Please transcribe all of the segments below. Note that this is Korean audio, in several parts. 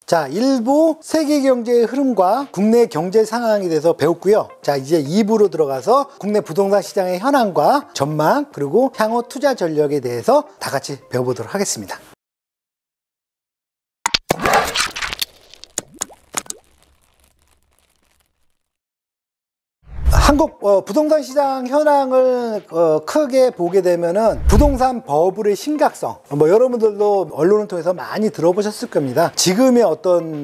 자, 일부 세계 경제의 흐름과 국내 경제 상황에 대해서 배웠고요. 자, 이제 2부로 들어가서 국내 부동산 시장의 현황과 전망, 그리고 향후 투자 전략에 대해서 다 같이 배워보도록 하겠습니다. 한국 부동산 시장 현황을 크게 보게 되면은 부동산 버블의 심각성, 여러분들도 언론을 통해서 많이 들어보셨을 겁니다. 지금의 어떤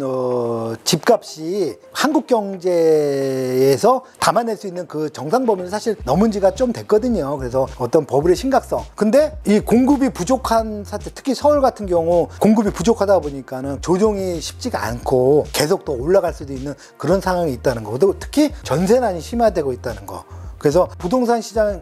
집값이 한국 경제에서 담아낼 수 있는 그 정상 범위는 사실 넘은 지가 좀 됐거든요. 그래서 어떤 버블의 심각성, 근데 이 공급이 부족한 사태, 특히 서울 같은 경우 공급이 부족하다 보니까는 조정이 쉽지가 않고 계속 또 올라갈 수도 있는 그런 상황이 있다는 거, 특히 전세난이 심화되고 있다는 거. 그래서 부동산 시장을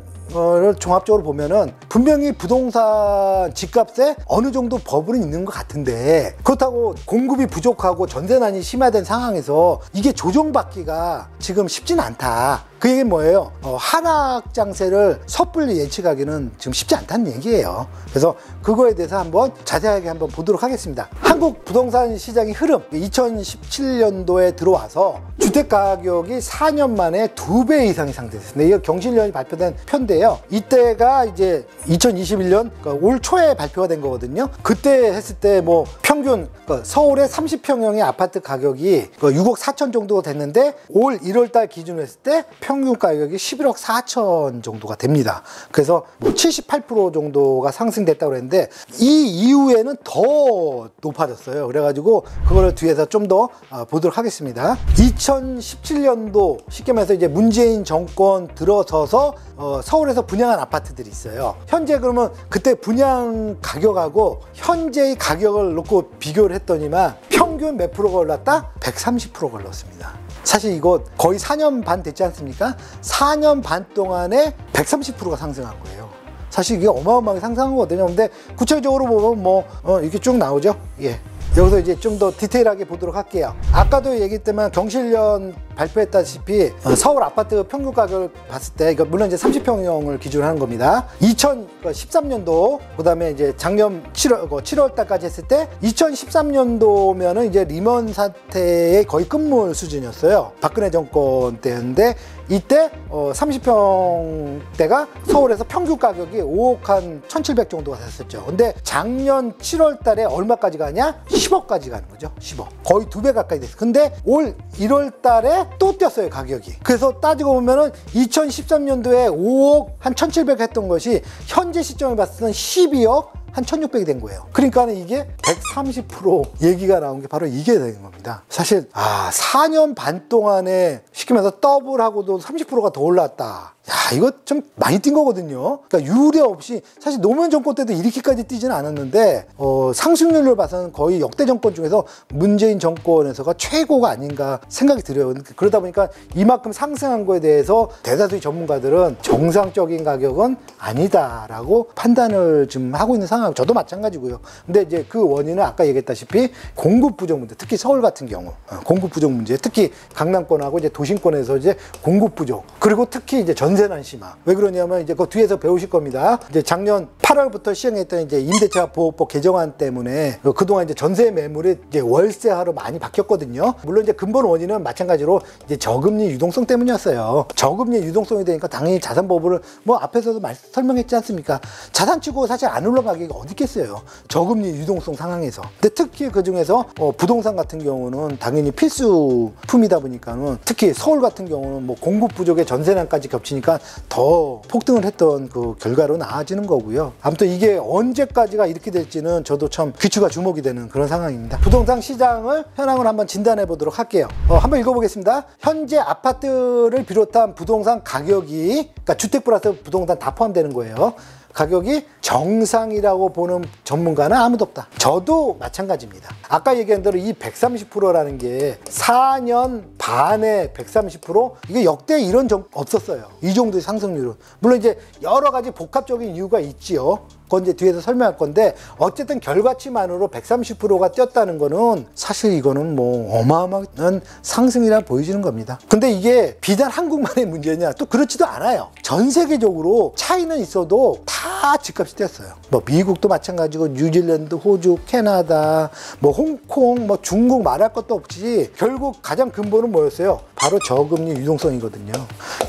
종합적으로 보면은 분명히 부동산 집값에 어느 정도 버블은 있는 것 같은데, 그렇다고 공급이 부족하고 전세난이 심화된 상황에서 이게 조정받기가 지금 쉽지는 않다. 그 얘기는 뭐예요? 하락 장세를 섣불리 예측하기는 지금 쉽지 않다는 얘기예요. 그래서 그거에 대해서 한번 자세하게 한번 보도록 하겠습니다. 한국 부동산 시장의 흐름, 2017년도에 들어와서 주택 가격이 4년 만에 2배 이상이 상승했습니다. 이거 경실련이 발표된 편인데요. 이때가 이제 2021년 올 초에 발표가 된 거거든요. 그때 했을 때 뭐 평균 서울의 30평형의 아파트 가격이 6억 4천 정도가 됐는데, 올 1월달 기준으로 했을 때 평균 가격이 11억 4천 정도가 됩니다. 그래서 뭐 78% 정도가 상승됐다고 그랬는데, 이 이후에는 더 높아졌어요. 그래가지고 그거를 뒤에서 좀 더 보도록 하겠습니다. 2017년도 쉽게 말해서 이제 문재인 정권 들어서서 서울에서 분양한 아파트들이 있어요. 현재 그러면 그때 분양 가격하고 현재의 가격을 놓고 비교를 했더니만 평균 몇 프로가 올랐다? 130%가 올랐습니다. 사실 이거 거의 4년 반 됐지 않습니까? 4년 반 동안에 130%가 상승한 거예요. 사실 이게 어마어마하게 상승한 거거든요. 근데 구체적으로 보면 뭐 이렇게 쭉 나오죠. 예. 여기서 이제 좀 더 디테일하게 보도록 할게요. 아까도 얘기했지만 경실련 발표했다시피 서울 아파트 평균 가격을 봤을 때, 물론 이제 30평형을 기준으로 하는 겁니다. 2013년도, 그 다음에 이제 작년 7월 달까지 했을 때 2013년도면은 이제 리먼 사태의 거의 끝물 수준이었어요. 박근혜 정권 때였는데, 이때 30평대가 서울에서 평균 가격이 5억 한 1,700 정도가 됐었죠. 근데 작년 7월 달에 얼마까지 가냐? 10억까지 가는 거죠. 10억. 거의 2배 가까이 됐어요. 근데 올 1월 달에 또 뛰었어요, 가격이. 그래서 따지고 보면은 2013년도에 5억 한 1,700 했던 것이 현재 시점에 봤을 때는 12억 한 1,600이 된 거예요. 그러니까 이게 130% 얘기가 나온 게 바로 이게 되는 겁니다. 사실 4년 반 동안에 쉽게 말해서 더블하고도 30%가 더 올랐다. 야, 이거 좀 많이 뛴 거거든요. 그러니까 유례 없이, 사실 노무현 정권 때도 이렇게까지 뛰지는 않았는데 상승률을 봐서는 거의 역대 정권 중에서 문재인 정권에서가 최고가 아닌가 생각이 들어요. 그러다 보니까 이만큼 상승한 거에 대해서 대다수의 전문가들은 정상적인 가격은 아니다라고 판단을 지금 하고 있는 상황. 저도 마찬가지고요. 근데 이제 그 원인은 아까 얘기했다시피 공급 부족 문제, 특히 서울 같은 경우 공급 부족 문제, 특히 강남권하고 이제 도심권에서 이제 공급 부족, 그리고 특히 이제 전세난 심화. 왜 그러냐면 이제 그 뒤에서 배우실 겁니다. 이제 작년 8월부터 시행했던 이제 임대차 보호법 개정안 때문에 그동안 이제 전세 매물이 이제 월세화로 많이 바뀌었거든요. 물론 이제 근본 원인은 마찬가지로 이제 저금리 유동성 때문이었어요. 저금리 유동성이 되니까 당연히 자산 버블을 뭐 앞에서도 설명했지 않습니까? 자산치고 사실 안 올라가기가 어디 있겠어요. 저금리 유동성 상황에서. 근데 특히 그 중에서 부동산 같은 경우는 당연히 필수품이다 보니까는, 특히 서울 같은 경우는 뭐 공급 부족에 전세난까지 겹치니까 더 폭등을 했던 그 결과로 나아지는 거고요. 아무튼 이게 언제까지가 이렇게 될지는 저도 참 귀추가 주목이 되는 그런 상황입니다. 부동산 시장을 현황을 한번 진단해 보도록 할게요. 한번 읽어보겠습니다. 현재 아파트를 비롯한 부동산 가격이, 그러니까 주택 플러스 부동산 다 포함되는 거예요. 가격이 정상이라고 보는 전문가는 아무도 없다. 저도 마찬가지입니다. 아까 얘기한 대로 이 130%라는 게 4년 반에 130%? 이게 역대 이런 적 없었어요. 이 정도의 상승률은. 물론 이제 여러 가지 복합적인 이유가 있지요. 그건 이제 뒤에서 설명할 건데 어쨌든 결과치만으로 130%가 뛰었다는 거는 사실 이거는 뭐 어마어마한 상승이라 보여지는 겁니다. 근데 이게 비단 한국만의 문제냐? 또 그렇지도 않아요. 전 세계적으로 차이는 있어도 다 집값이 뛰었어요. 뭐 미국도 마찬가지고 뉴질랜드, 호주, 캐나다, 뭐 홍콩, 뭐 중국 말할 것도 없이 결국 가장 근본은 뭐였어요? 바로 저금리 유동성이거든요.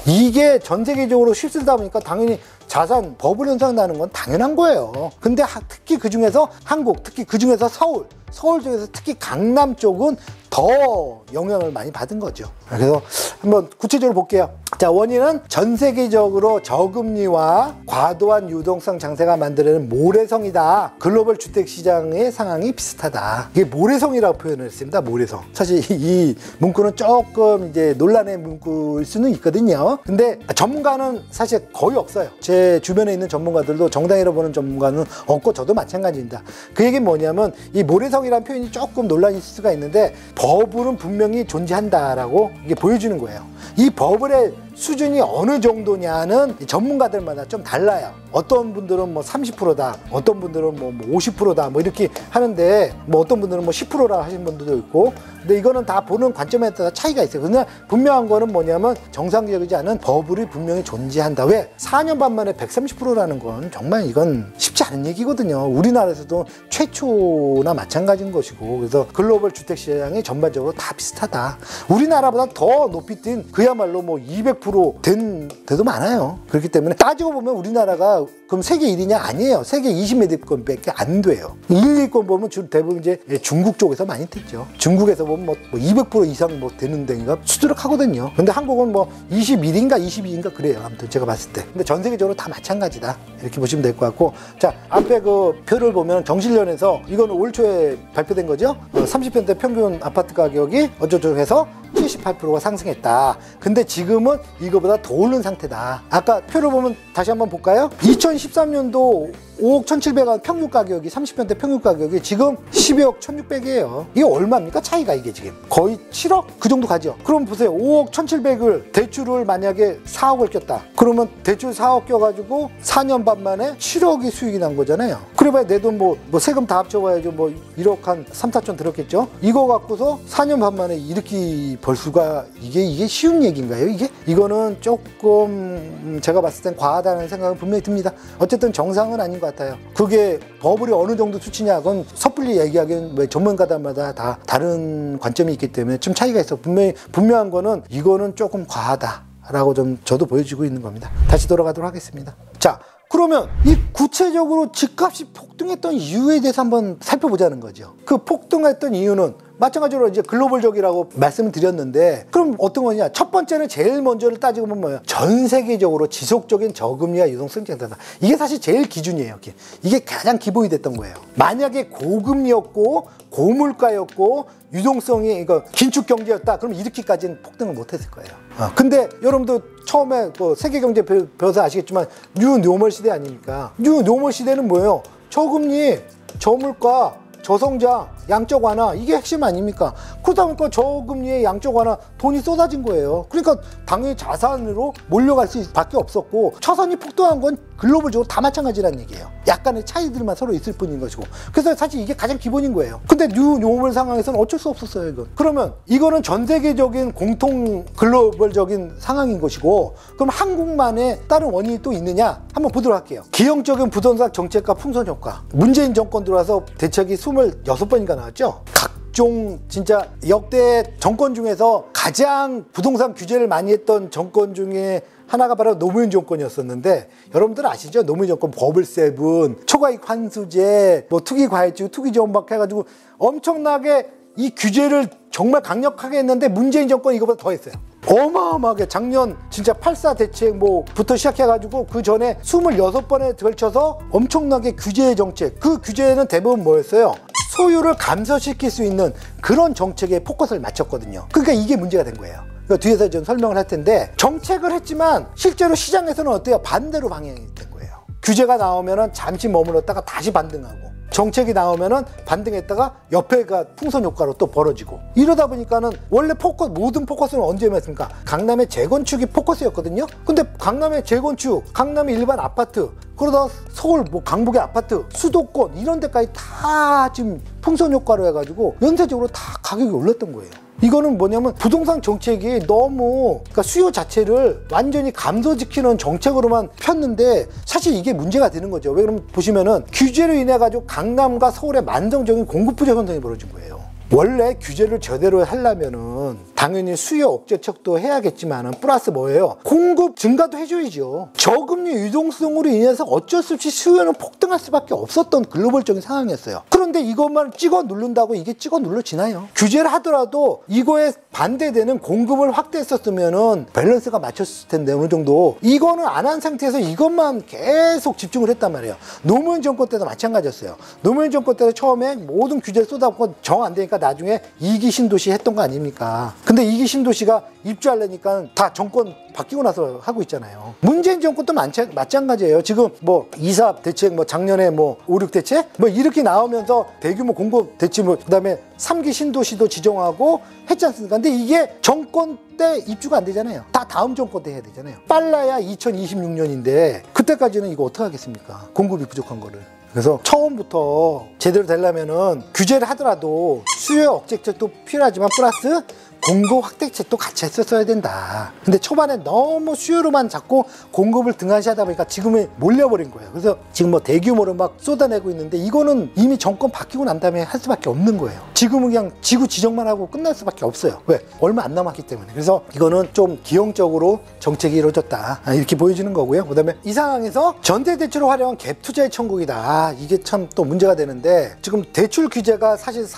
이게 전 세계적으로 휩쓸다 보니까 당연히 자산 버블 현상 나는 건 당연한 거예요. 근데 특히 그 중에서 한국, 특히 그 중에서 서울 쪽에서 특히 강남 쪽은 더 영향을 많이 받은 거죠. 그래서 한번 구체적으로 볼게요. 자, 원인은 전 세계적으로 저금리와 과도한 유동성 장세가 만들어내는 모래성이다. 글로벌 주택시장의 상황이 비슷하다. 이게 모래성이라고 표현을 했습니다. 모래성. 사실 이 문구는 조금 이제 논란의 문구일 수는 있거든요. 근데 전문가는 사실 거의 없어요. 제 주변에 있는 전문가들도 정당이라고 보는 전문가는 없고 저도 마찬가지입니다. 그 얘기는 뭐냐면 이 모래성이라는 표현이 조금 논란이 있을 수가 있는데 버블은 분명히 존재한다라고 이게 보여주는 거예요. 이 버블의 수준이 어느 정도냐는 전문가들마다 좀 달라요. 어떤 분들은 뭐 30%다, 어떤 분들은 뭐 50%다, 뭐 이렇게 하는데, 뭐 어떤 분들은 뭐 10%라 하시는 분들도 있고, 근데 이거는 다 보는 관점에 따라 차이가 있어요. 그러나 분명한 거는 뭐냐면 정상적이지 않은 버블이 분명히 존재한다. 왜? 4년 반 만에 130%라는 건 정말 이건 쉽지 않은 얘기거든요. 우리나라에서도 최초나 마찬가지인 것이고, 그래서 글로벌 주택시장이 전반적으로 다 비슷하다. 우리나라보다 더 높이 뛴 그야말로 뭐 200%된 데도 많아요. 그렇기 때문에 따지고 보면 우리나라가 그럼 세계 1위냐? 아니에요. 세계 20몇 위권밖에 안 돼요. 1, 2위권 보면 주로 대부분 이제 중국 쪽에서 많이 뛰죠. 중국에서 보면 뭐 200% 이상 뭐 되는 데가 수두룩하거든요. 근데 한국은 뭐 21인가 22인가 그래요. 아무튼 제가 봤을 때. 근데 전 세계적으로 다 마찬가지다. 이렇게 보시면 될 것 같고. 자, 앞에 그 표를 보면 정실련에서 이거는 올 초에 발표된 거죠. 30평대 평균 아파트 가격이 어쩌고 해서 78%가 상승했다. 근데 지금은 이거보다 더 오른 상태다. 아까 표를 보면 다시 한번 볼까요? 2013년도 5억 1,700원 평균 가격이 30평대 평균 가격이 지금 12억 1,600이에요. 이게 얼마입니까? 차이가 이게 지금 거의 7억? 그 정도 가죠. 그럼 보세요. 5억 1,700을 대출을 만약에 4억을 꼈다. 그러면 대출 4억 껴가지고 4년 반 만에 7억이 수익이 난 거잖아요. 그래봐야 내 돈 뭐 세금 다 합쳐봐야죠. 뭐 1억 한 3, 4천 들었겠죠. 이거 갖고서 4년 반 만에 이렇게 벌 수가 이게 쉬운 얘기인가요? 이거는 조금 제가 봤을 땐 과하다는 생각은 분명히 듭니다. 어쨌든 정상은 아닌 것 같아요. 그게 버블이 어느 정도 수치냐, 그건 섣불리 얘기하기는 왜 전문가들마다 다 다른 관점이 있기 때문에 좀 차이가 있어. 분명한 거는 이거는 조금 과하다라고 좀 저도 보여주고 있는 겁니다. 다시 돌아가도록 하겠습니다. 자, 그러면 이 구체적으로 집값이 폭등했던 이유에 대해서 한번 살펴보자는 거죠. 그 폭등했던 이유는 마찬가지로 이제 글로벌적이라고 말씀을 드렸는데, 그럼 어떤 거냐? 첫 번째는 제일 먼저를 따지고 보면 뭐예요? 전 세계적으로 지속적인 저금리와 유동성 증가다. 이게 사실 제일 기준이에요. 이게 가장 기본이 됐던 거예요. 만약에 고금리였고 고물가였고 유동성이 긴축 경제였다. 그럼 이렇게까지는 폭등을 못했을 거예요. 근데 여러분도 처음에 그 세계경제 배워서 아시겠지만 뉴 노멀 시대 아닙니까? 뉴 노멀 시대는 뭐예요? 저금리, 저물가, 저성장, 양적 완화, 이게 핵심 아닙니까? 그러다 보니까 저금리의 양적 완화, 돈이 쏟아진 거예요. 그러니까 당연히 자산으로 몰려갈 수밖에 없었고, 자산이 폭등한 건 글로벌적으로 다 마찬가지라는 얘기예요. 약간의 차이들만 서로 있을 뿐인 것이고. 그래서 사실 이게 가장 기본인 거예요. 근데 뉴 노멀 상황에서는 어쩔 수 없었어요, 이건. 그러면 이거는 전 세계적인 공통 글로벌적인 상황인 것이고, 그럼 한국만의 다른 원인이 또 있느냐? 한번 보도록 할게요. 기형적인 부동산 정책과 풍선 효과. 문재인 정권 들어와서 대책이 26번인가 나왔죠. 각종 진짜 역대 정권 중에서 가장 부동산 규제를 많이 했던 정권 중에 하나가 바로 노무현 정권이었었는데, 여러분들 아시죠? 노무현 정권 버블7, 초과이익 환수제, 뭐 투기과열지구, 투기지원박 해가지고 엄청나게 이 규제를 정말 강력하게 했는데 문재인 정권 이거보다 더 했어요. 어마어마하게 작년 진짜 8.4 대책 뭐부터 시작해가지고 그 전에 26번에 걸쳐서 엄청나게 규제 정책, 그 규제는 대부분 뭐였어요? 소유를 감소시킬 수 있는 그런 정책에 포커스를 맞췄거든요. 그러니까 이게 문제가 된 거예요. 뒤에서 좀 설명을 할 텐데, 정책을 했지만 실제로 시장에서는 어때요? 반대로 방향이 된 거예요. 규제가 나오면은 잠시 머물렀다가 다시 반등하고, 정책이 나오면은 반등했다가 옆에가 풍선 효과로 또 벌어지고, 이러다 보니까는 원래 모든 포커스는 언제 했습니까? 강남의 재건축이 포커스였거든요. 근데 강남의 재건축, 강남의 일반 아파트, 그러다 서울 뭐 강북의 아파트, 수도권 이런 데까지 다 지금 풍선 효과로 해가지고 연쇄적으로 다 가격이 올랐던 거예요. 이거는 뭐냐면 부동산 정책이 너무, 그러니까 수요 자체를 완전히 감소시키는 정책으로만 폈는데 사실 이게 문제가 되는 거죠. 왜 그러면 보시면은 규제로 인해 가지고 강남과 서울의 만성적인 공급 부족 현상이 벌어진 거예요. 원래 규제를 제대로 하려면은 당연히 수요 억제책도 해야겠지만은 플러스 뭐예요? 공급 증가도 해줘야죠. 저금리 유동성으로 인해서 어쩔 수 없이 수요는 폭등할 수밖에 없었던 글로벌적인 상황이었어요. 그런데 이것만 찍어 누른다고 이게 찍어 눌러지나요? 규제를 하더라도 이거에 반대되는 공급을 확대했었으면은 밸런스가 맞췄을 텐데 어느 정도. 이거는 안 한 상태에서 이것만 계속 집중을 했단 말이에요. 노무현 정권 때도 마찬가지였어요. 노무현 정권 때도 처음에 모든 규제를 쏟아붓고 정 안 되니까 나중에 2기 신도시 했던 거 아닙니까? 근데 2기 신도시가 입주하려니까 다 정권 바뀌고 나서 하고 있잖아요. 문재인 정권도 마찬가지예요. 지금 뭐 이사업 대책, 뭐 작년에 뭐 5, 6 대책 뭐 이렇게 나오면서 대규모 공급 대책, 뭐 그다음에 3기 신도시도 지정하고 했지 않습니까? 근데 이게 정권 때 입주가 안 되잖아요. 다 다음 정권 때 해야 되잖아요. 빨라야 2026년인데 그때까지는 이거 어떻게 하겠습니까? 공급이 부족한 거를. 그래서 처음부터 제대로 되려면은 규제를 하더라도 수요 억제책도 필요하지만 플러스 공급 확대책도 같이 했었어야 된다. 근데 초반에 너무 수요로만 자꾸 공급을 등한시하다 보니까 지금은 몰려버린 거예요. 그래서 지금 뭐 대규모로 막 쏟아내고 있는데 이거는 이미 정권 바뀌고 난 다음에 할 수밖에 없는 거예요. 지금은 그냥 지구 지정만 하고 끝날 수밖에 없어요. 왜? 얼마 안 남았기 때문에. 그래서 이거는 좀 기형적으로 정책이 이루어졌다, 이렇게 보여지는 거고요. 그 다음에 이 상황에서 전세대출을 활용한 갭 투자의 천국이다. 이게 참 또 문제가 되는데 지금 대출 규제가 사실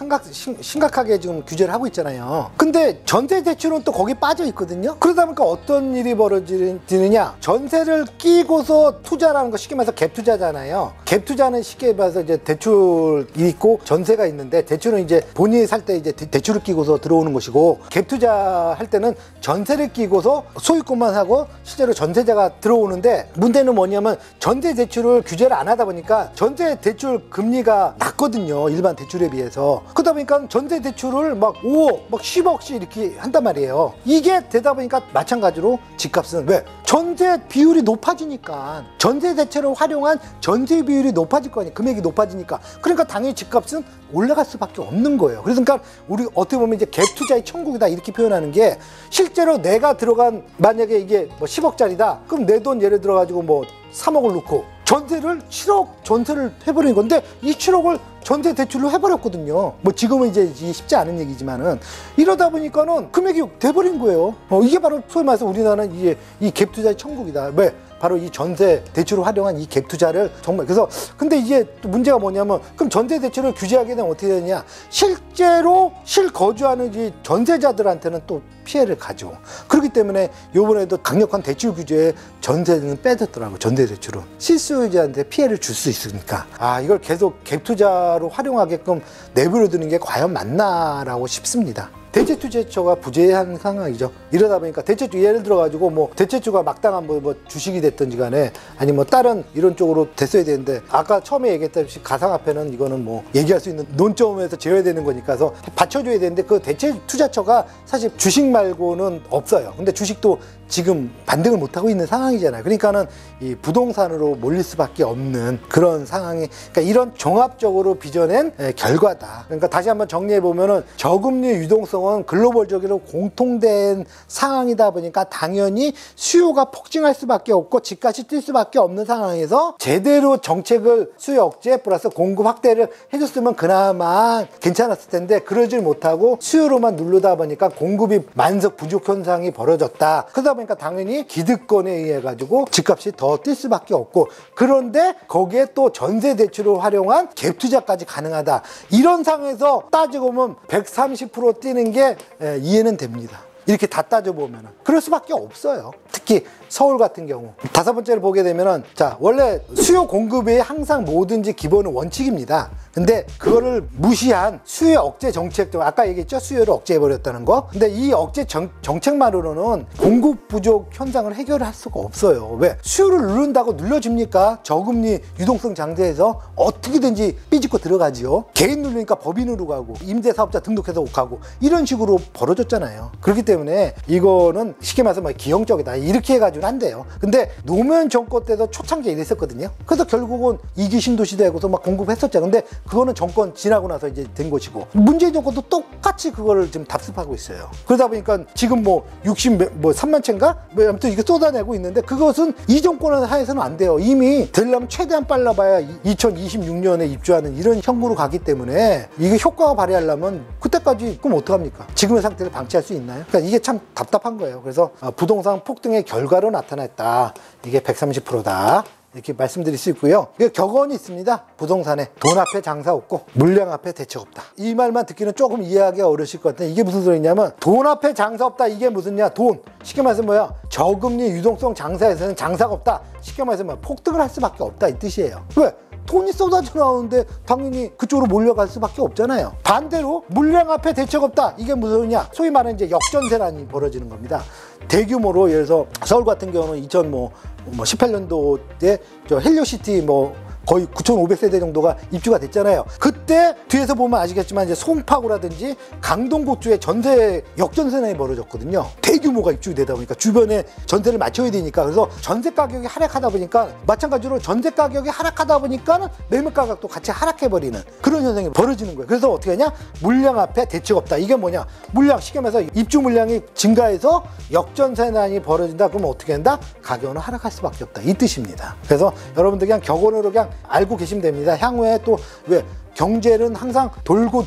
심각하게 지금 규제를 하고 있잖아요. 근데 전세 대출은 또 거기 빠져 있거든요. 그러다 보니까 어떤 일이 벌어지느냐, 전세를 끼고서 투자라는 거 쉽게 말해서 갭 투자잖아요. 갭 투자는 쉽게 말해서 이제 대출이 있고 전세가 있는데, 대출은 이제 본인이 살 때 이제 대출을 끼고서 들어오는 것이고, 갭 투자할 때는 전세를 끼고서 소유권만 하고 실제로 전세자가 들어오는데, 문제는 뭐냐면 전세 대출을 규제를 안 하다 보니까 전세 대출 금리가 낮거든요, 일반 대출에 비해서. 그러다 보니까 전세 대출을 막 5억, 막 10억씩 이렇게 한단 말이에요. 이게 되다 보니까 마찬가지로 집값은, 왜? 전세 비율이 높아지니까, 전세 대출을 활용한 전세 비율이 높아질 거 아니에요. 금액이 높아지니까. 그러니까 당연히 집값은 올라갈 수밖에 없는 거예요. 그러니까 우리 어떻게 보면 이제 갭 투자의 천국이다 이렇게 표현하는 게, 실제로 내가 들어간, 만약에 이게 뭐 10억짜리다 그럼 내 돈 예를 들어 가지고 뭐 3억을 넣고 전세를 7억 전세를 해버린 건데, 이 7억을 전세 대출로 해버렸거든요. 뭐 지금은 이제 쉽지 않은 얘기지만은, 이러다 보니까는 금액이 돼버린 거예요. 이게 바로 소위 말해서 우리나라는 이게 이 갭 투자의 천국이다. 왜? 바로 이 전세 대출을 활용한 이 갭 투자를 정말. 그래서 근데 이제 또 문제가 뭐냐면, 그럼 전세 대출을 규제하게 되면 어떻게 되냐, 실제로 실거주하는 이 전세자들한테는 또 피해를 가죠. 그렇기 때문에 요번에도 강력한 대출 규제에 전세는 빼졌더라고요. 전세 대출은 실수요자한테 피해를 줄 수 있으니까, 이걸 계속 갭 투자로 활용하게끔 내버려 두는 게 과연 맞나라고 싶습니다. 대체투자처가 부재한 상황이죠. 이러다 보니까 대체투, 예를 들어 가지고 뭐 대체투가 막당한 뭐 주식이 됐든지 간에, 아니 뭐 다른 이런 쪽으로 됐어야 되는데, 아까 처음에 얘기했다시피 가상화폐는 이거는 뭐 얘기할 수 있는 논점에서 제어야 되는 거니까서 받쳐줘야 되는데, 그 대체투자처가 사실 주식 말고는 없어요. 근데 주식도 지금 반등을 못하고 있는 상황이잖아요. 그러니까는 이 부동산으로 몰릴 수밖에 없는 그런 상황이, 그러니까 이런 종합적으로 빚어낸 결과다. 그러니까 다시 한번 정리해 보면은, 저금리 유동성은 글로벌적으로 공통된 상황이다 보니까 당연히 수요가 폭증할 수밖에 없고 집값이 뛸 수밖에 없는 상황에서 제대로 정책을 수요 억제 플러스 공급 확대를 해줬으면 그나마 괜찮았을 텐데, 그러질 못하고 수요로만 누르다 보니까 공급이 만석 부족 현상이 벌어졌다. 그러다 보니까 당연히 기득권에 의해 가지고 집값이 더 뛸 수밖에 없고, 그런데 거기에 또 전세 대출을 활용한 갭 투자까지 가능하다. 이런 상황에서 따지고 보면 130% 뛰는 게 이해는 됩니다. 이렇게 다 따져보면 그럴 수밖에 없어요. 특히 서울 같은 경우. 다섯 번째로 보게 되면은, 자, 원래 수요 공급이 항상 뭐든지 기본은 원칙입니다. 근데 그거를 무시한 수요 억제 정책도 아까 얘기했죠. 수요를 억제해버렸다는 거. 근데 이 억제 정책만으로는 공급 부족 현상을 해결할 수가 없어요. 왜? 수요를 누른다고 눌러집니까? 저금리 유동성 장세에서 어떻게든지 삐집고 들어가지요. 개인 누르니까 법인으로 가고 임대사업자 등록해서 가고 이런 식으로 벌어졌잖아요. 그렇기 때문에 이거는 쉽게 말해서 기형적이다 이렇게 해가지고는 안 돼요. 근데 노무현 정권 때도 초창기에 이랬었거든요. 그래서 결국은 2기 신도시대하고서 막 공급했었죠. 근데 그거는 정권 지나고 나서 이제 된 것이고 문재인 정권도 똑같이 그거를 지금 답습하고 있어요. 그러다 보니까 지금 3만 채인가? 아무튼 이게 쏟아내고 있는데 그것은 이 정권의 하에서는 안 돼요. 이미 되려면 최대한 빨라봐야 2026년에 입주하는 이런 형국으로 가기 때문에 이게 효과가 발휘하려면 그때까지 그럼 어떡합니까? 지금의 상태를 방치할 수 있나요? 그러니까 이게 참 답답한 거예요. 그래서 부동산 폭등의 결과로 나타났다. 이게 130%다. 이렇게 말씀드릴 수 있고요. 격언이 있습니다. 부동산에 돈 앞에 장사 없고 물량 앞에 대책 없다. 이 말만 듣기는 조금 이해하기가 어려우실 것 같은데 이게 무슨 소리냐면 돈 앞에 장사 없다. 이게 무슨냐? 돈. 쉽게 말해서 뭐야? 저금리 유동성 장사에서는 장사가 없다. 쉽게 말해서 뭐야? 폭등을 할 수밖에 없다 이 뜻이에요. 왜? 돈이 쏟아져 나오는데 당연히 그쪽으로 몰려갈 수밖에 없잖아요. 반대로 물량 앞에 대책 없다. 이게 무슨 소리냐? 소위 말하는 이제 역전세란이 벌어지는 겁니다. 대규모로 예를 들어서 서울 같은 경우는 2018년도에 저 헬리오시티 거의 9,500세대 정도가 입주가 됐잖아요. 그때 뒤에서 보면 아시겠지만 이제 송파구라든지 강동구 쪽에 전세 역전세난이 벌어졌거든요. 대규모가 입주가 되다 보니까 주변에 전세를 맞춰야 되니까 그래서 전세 가격이 하락하다 보니까 마찬가지로 전세 가격이 하락하다 보니까 매매 가격도 같이 하락해버리는 그런 현상이 벌어지는 거예요. 그래서 어떻게 하냐? 물량 앞에 대책 없다. 이게 뭐냐? 물량 쉽게 말해서 입주 물량이 증가해서 역전세난이 벌어진다. 그러면 어떻게 한다? 가격은 하락할 수밖에 없다. 이 뜻입니다. 그래서 여러분들 그냥 격언으로 그냥 알고 계시면 됩니다. 향후에 또 왜 경제는 항상 돌고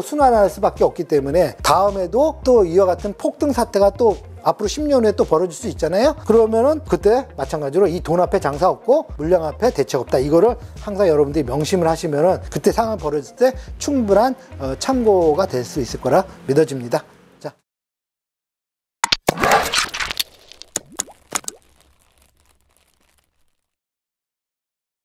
순환할 수밖에 없기 때문에 다음에도 또 이와 같은 폭등 사태가 또 앞으로 10년 후에 또 벌어질 수 있잖아요. 그러면은 그때 마찬가지로 이 돈 앞에 장사 없고 물량 앞에 대책 없다. 이거를 항상 여러분들이 명심을 하시면은 그때 상황 벌어질 때 충분한 참고가 될 수 있을 거라 믿어집니다.